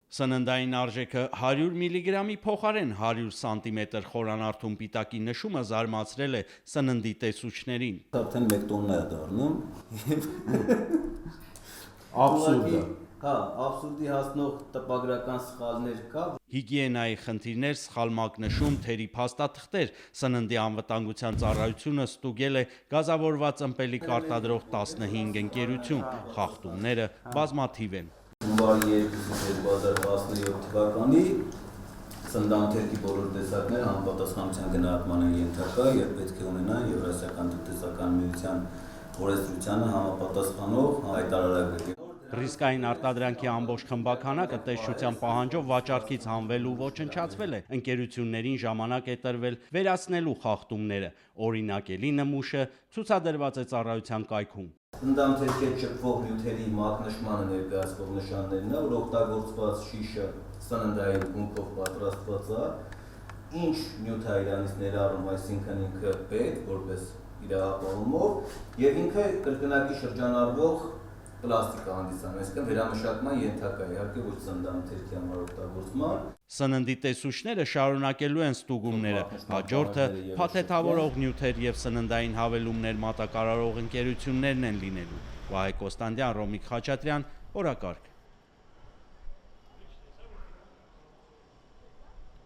Սննդային արժեքը 100 միլիգրամի փոխարեն 100 սանտիմետր խորանարդում պիտակի նշումը զարմացրել է սննդի տեսուչներին։ Արդեն 1 տոննա է դառնում։ Աբսուրդ է։ Հա, աբսուրդի հասնող տպագրական սխալներ կա։ Հիգիենայի խնդիրներ, սխալ մակնշում, թերի փաստաթղթեր։ Սննդի անվտանգության ծառայությունը ստուգել է գազավորված ըմպելիք արտադրող 15 ընկերություն։ Խախտումները բազմաթիվ են։ Հունվարի 2-2017 թվականի սննդամթերքի բոլոր տեսակները համապատասխանության գնահատման են ենթակա, երբ պետք է ունենան Եվրասիական տնտեսական միության օրենսդրությանը համապատասխանող հայտարարագրեր։ Ռիսկային արտադրանքի ամբողջ խմբաքանակը տեսչության պահանջով վաճառքից հանվել ու ոչնչացվել է։ Ընկերություններին ժամանակ է տրվել վերացնելու խախտումները։ Օրինակելի նմուշը ցուցադրված է ծառայության կայքում։ Սննդամթերքի շփվող նյութերի մակնշմանը ներկայացվող նշաններն է, որ օգտագործված շիշը սննդային գունքով պատրաստված է, ինչ նյութ է իրանից ներառում, այսինքն ինքը պետ, որպես իր ապահովումով, եւ ինքը կրկնակի շրջանառվող պլաստիկա հանդիսանում, այսինքն վերամշակման ենթակա է, իհարկե ոչ սննդամթերքի համար օգտագործման։ Սննդի տեսուչները շարունակելու են ստուգումները, հաջորդը փաթեթավորող նյութեր եւ սննդային հավելումներ մատակարարող ընկերություններն են լինելու։ Վահե Կոստանդյան, Ռոմիկ Խաչատրյան, օրակարգ։